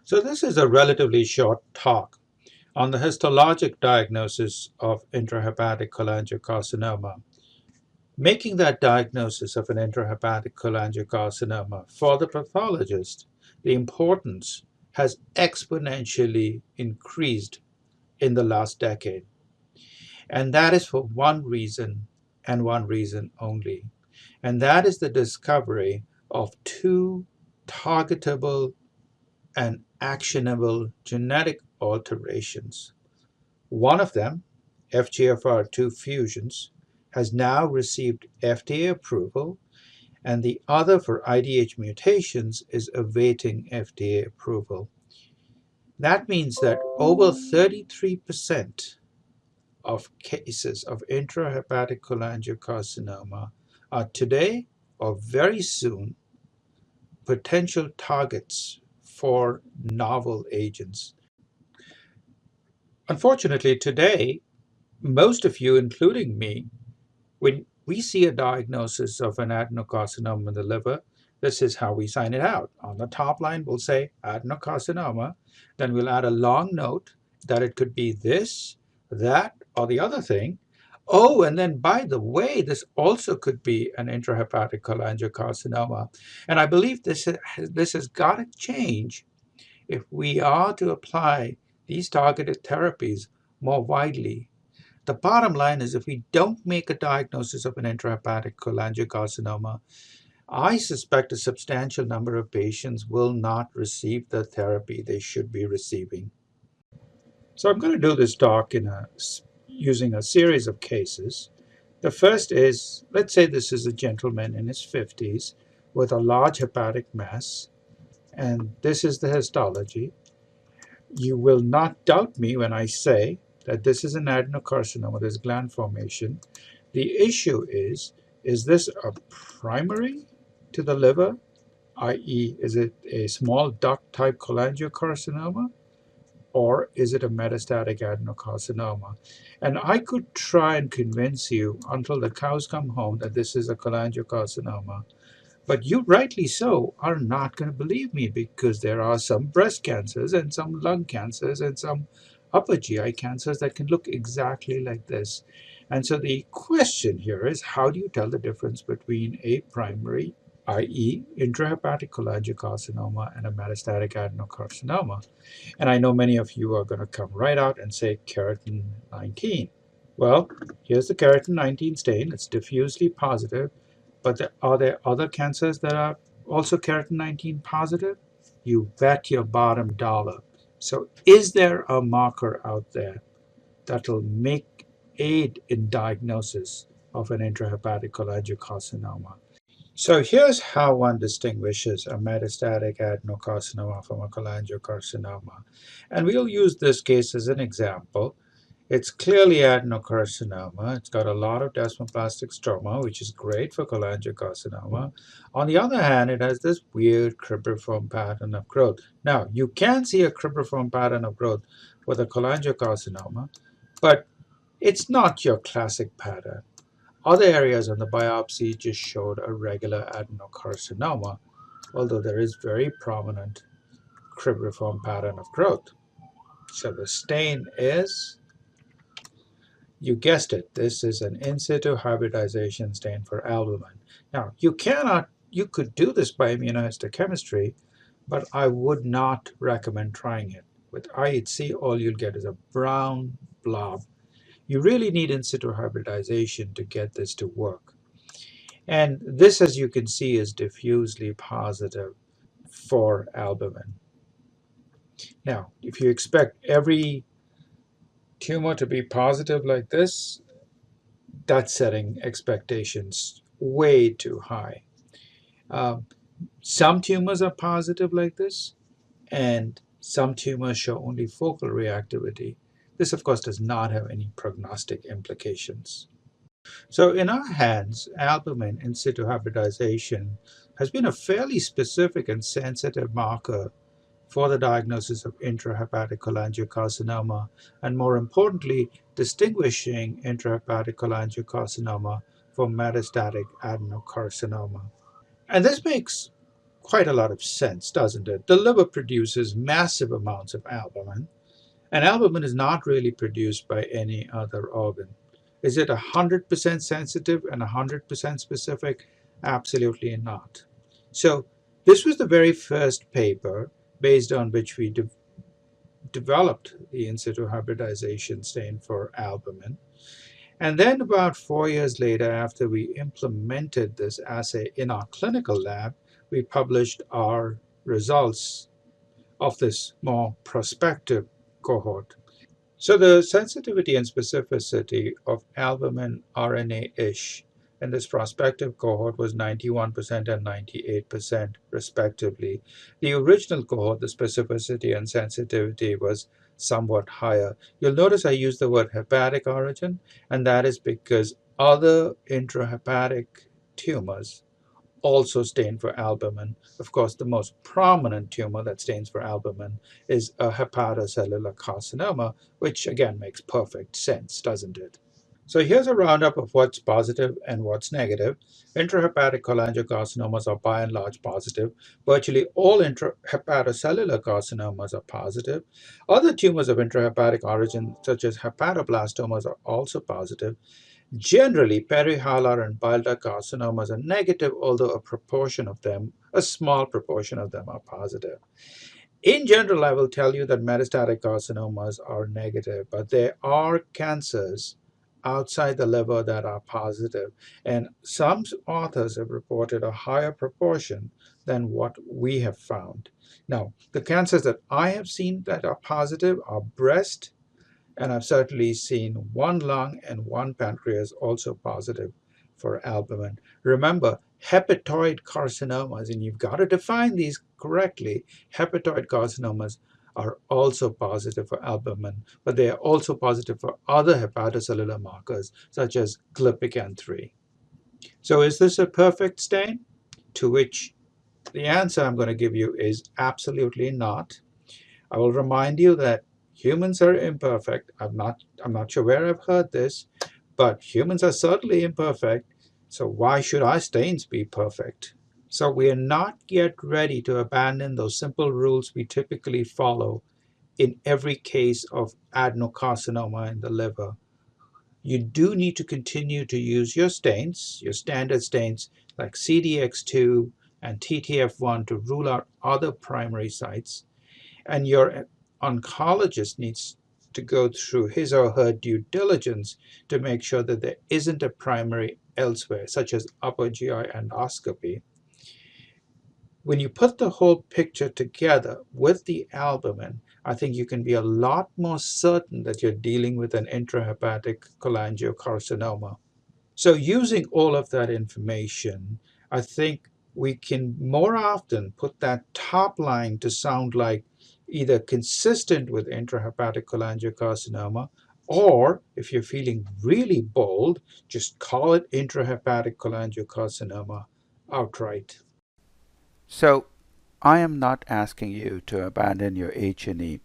So this is a relatively short talk on the histologic diagnosis of intrahepatic cholangiocarcinoma. Making that diagnosis of an intrahepatic cholangiocarcinoma for the pathologist, the importance has exponentially increased in the last decade. And that is for one reason and one reason only. And that is the discovery of two targetable and actionable genetic alterations. One of them, FGFR2 fusions, has now received FDA approval, and the other for IDH mutations is awaiting FDA approval. That means that over 33% of cases of intrahepatic cholangiocarcinoma are today or very soon potential targets for novel agents. Unfortunately, today, most of you, including me, when we see a diagnosis of an adenocarcinoma in the liver, this is how we sign it out. On the top line, we'll say adenocarcinoma. Then we'll add a long note that it could be this, that, or the other thing. Oh, and then by the way, this also could be an intrahepatic cholangiocarcinoma. And I believe this has got to change if we are to apply these targeted therapies more widely. The bottom line is if we don't make a diagnosis of an intrahepatic cholangiocarcinoma, I suspect a substantial number of patients will not receive the therapy they should be receiving. So I'm going to do this talk using a series of cases. The first is, let's say this is a gentleman in his 50s with a large hepatic mass, and this is the histology. You will not doubt me when I say that this is an adenocarcinoma, this gland formation. The issue is this a primary to the liver, i.e., is it a small duct type cholangiocarcinoma, or is it a metastatic adenocarcinoma? And I could try and convince you until the cows come home that this is a cholangiocarcinoma. But you, rightly so, are not going to believe me because there are some breast cancers and some lung cancers and some upper GI cancers that can look exactly like this. And so the question here is, how do you tell the difference between a primary, i.e., intrahepatic cholangiocarcinoma, and a metastatic adenocarcinoma? And I know many of you are going to come right out and say keratin 19. Well, here's the keratin 19 stain. It's diffusely positive. But are there other cancers that are also keratin 19 positive? You bet your bottom dollar. So is there a marker out there that'll aid in diagnosis of an intrahepatic cholangiocarcinoma? So here's how one distinguishes a metastatic adenocarcinoma from a cholangiocarcinoma. And we'll use this case as an example. It's clearly adenocarcinoma. It's got a lot of desmoplastic stroma, which is great for cholangiocarcinoma. On the other hand, it has this weird cribriform pattern of growth. Now, you can see a cribriform pattern of growth with a cholangiocarcinoma, but it's not your classic pattern. Other areas on the biopsy just showed a regular adenocarcinoma, although there is very prominent cribriform pattern of growth. So the stain is, you guessed it, this is an in situ hybridization stain for albumin. Now, you could do this by immunohistochemistry, but I would not recommend trying it. With IHC, all you'll get is a brown blob. You really need in situ hybridization to get this to work. And this, as you can see, is diffusely positive for albumin. Now, if you expect every tumor to be positive like this, that's setting expectations way too high. Some tumors are positive like this, and some tumors show only focal reactivity. This, of course, does not have any prognostic implications. So in our hands, albumin in situ hybridization has been a fairly specific and sensitive marker for the diagnosis of intrahepatic cholangiocarcinoma, and more importantly, distinguishing intrahepatic cholangiocarcinoma from metastatic adenocarcinoma. And this makes quite a lot of sense, doesn't it? The liver produces massive amounts of albumin, and albumin is not really produced by any other organ. Is it 100% sensitive and 100% specific? Absolutely not. So, this was the very first paper based on which we developed the in situ hybridization stain for albumin. And then, about 4 years later, after we implemented this assay in our clinical lab, we published our results of this more prospective cohort. So the sensitivity and specificity of albumin RNA-ish in this prospective cohort was 91% and 98% respectively. The original cohort, the specificity and sensitivity was somewhat higher. You'll notice I use the word hepatic origin, and that is because other intrahepatic tumors also stain for albumin. Of course, the most prominent tumor that stains for albumin is a hepatocellular carcinoma, which again makes perfect sense, doesn't it? So here's a roundup of what's positive and what's negative. Intrahepatic cholangiocarcinomas are by and large positive. Virtually all hepatocellular carcinomas are positive. Other tumors of intrahepatic origin, such as hepatoblastomas, are also positive. Generally, perihilar and bile duct carcinomas are negative, although a small proportion of them are positive. In general, I will tell you that metastatic carcinomas are negative, but there are cancers outside the liver that are positive, and some authors have reported a higher proportion than what we have found. Now, the cancers that I have seen that are positive are breast, and I've certainly seen one lung and one pancreas also positive for albumin. Remember, hepatoid carcinomas, and you've got to define these correctly, hepatoid carcinomas are also positive for albumin, but they are also positive for other hepatocellular markers, such as glypican-3. So is this a perfect stain? To which the answer I'm going to give you is absolutely not. I will remind you that humans are imperfect. I'm not sure where I've heard this, but humans are certainly imperfect. So why should our stains be perfect? So we are not yet ready to abandon those simple rules we typically follow in every case of adenocarcinoma in the liver. You do need to continue to use your stains, your standard stains like CDX2 and TTF1 to rule out other primary sites. And your oncologist needs to go through his or her due diligence to make sure that there isn't a primary elsewhere, such as upper GI endoscopy. When you put the whole picture together with the albumin, I think you can be a lot more certain that you're dealing with an intrahepatic cholangiocarcinoma. So using all of that information, I think we can more often put that top line to sound like either consistent with intrahepatic cholangiocarcinoma, or if you're feeling really bold, just call it intrahepatic cholangiocarcinoma outright. So I am not asking you to abandon your H&E.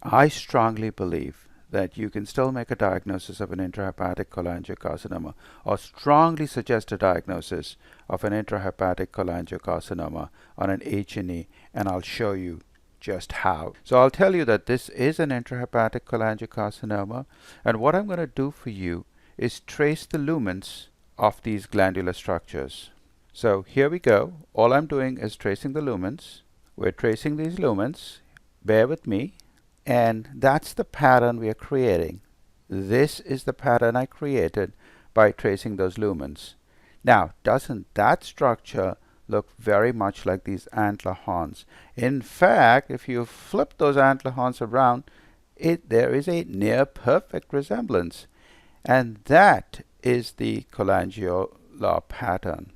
I strongly believe that you can still make a diagnosis of an intrahepatic cholangiocarcinoma, or strongly suggest a diagnosis of an intrahepatic cholangiocarcinoma on an H&E, and I'll show you just how. So I'll tell you that this is an intrahepatic cholangiocarcinoma, and what I'm going to do for you is trace the lumens of these glandular structures. So here we go. All I'm doing is tracing the lumens. We're tracing these lumens. Bear with me. And that's the pattern we are creating. This is the pattern I created by tracing those lumens. Now, doesn't that structure look very much like these antler horns? In fact, if you flip those antler horns around, there is a near perfect resemblance. And that is the cholangiolar pattern.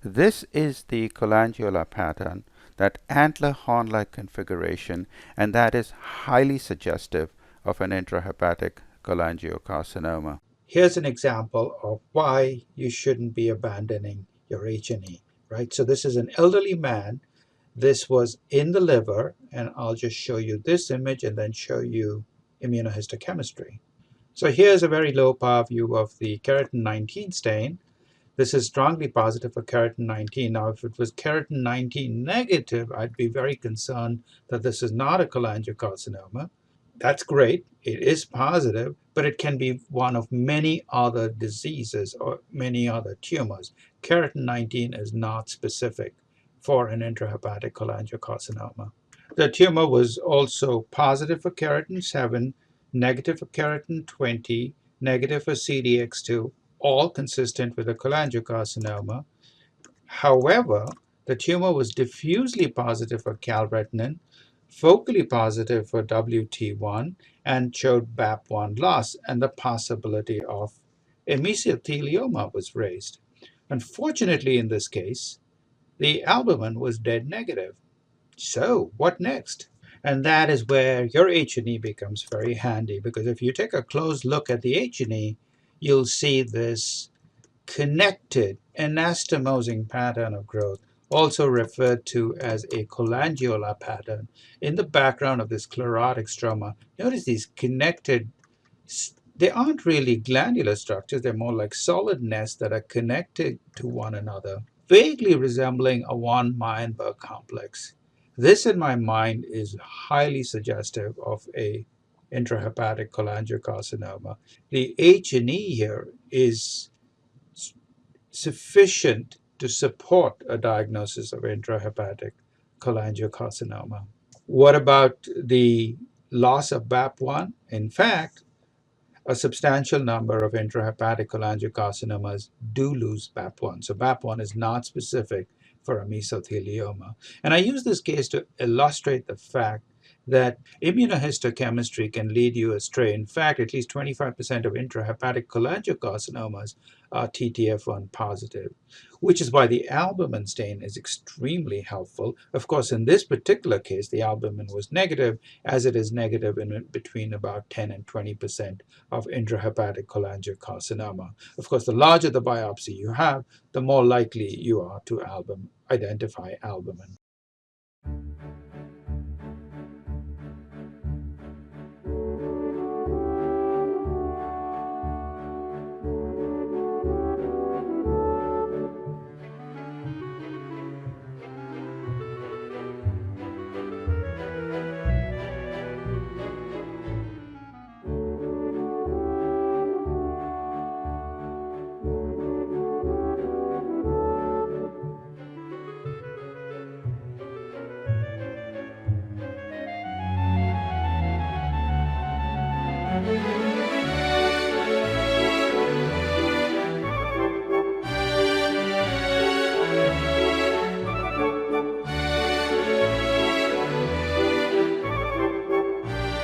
This is the cholangiolar pattern, that antler horn-like configuration, and that is highly suggestive of an intrahepatic cholangiocarcinoma. Here's an example of why you shouldn't be abandoning your H&E, right? So this is an elderly man. This was in the liver, and I'll just show you this image and then show you immunohistochemistry. So here's a very low power view of the keratin 19 stain. This is strongly positive for keratin 19. Now, if it was keratin 19 negative, I'd be very concerned that this is not a cholangiocarcinoma. That's great. It is positive, but it can be one of many other diseases or many other tumors. Keratin 19 is not specific for an intrahepatic cholangiocarcinoma. The tumor was also positive for keratin 7, negative for keratin 20, negative for CDX2, all consistent with a cholangiocarcinoma. However, the tumor was diffusely positive for calretinin, focally positive for WT1, and showed BAP1 loss, and the possibility of a mesothelioma was raised. Unfortunately, in this case, the albumin was dead negative. So, what next? And that is where your H&E becomes very handy, because if you take a close look at the H&E, you'll see this connected anastomosing pattern of growth, also referred to as a cholangiola pattern, in the background of this sclerotic stroma. Notice these connected, they aren't really glandular structures, they're more like solid nests that are connected to one another, vaguely resembling a one Meyenberg complex. This, in my mind, is highly suggestive of a intrahepatic cholangiocarcinoma. The H&E here is sufficient to support a diagnosis of intrahepatic cholangiocarcinoma. What about the loss of BAP1? In fact, a substantial number of intrahepatic cholangiocarcinomas do lose BAP1. So BAP1 is not specific for a mesothelioma. And I use this case to illustrate the fact that immunohistochemistry can lead you astray. In fact, at least 25% of intrahepatic cholangiocarcinomas are TTF1 positive, which is why the albumin stain is extremely helpful. Of course, in this particular case, the albumin was negative, as it is negative in between about 10 and 20% of intrahepatic cholangiocarcinoma. Of course, the larger the biopsy you have, the more likely you are to identify albumin.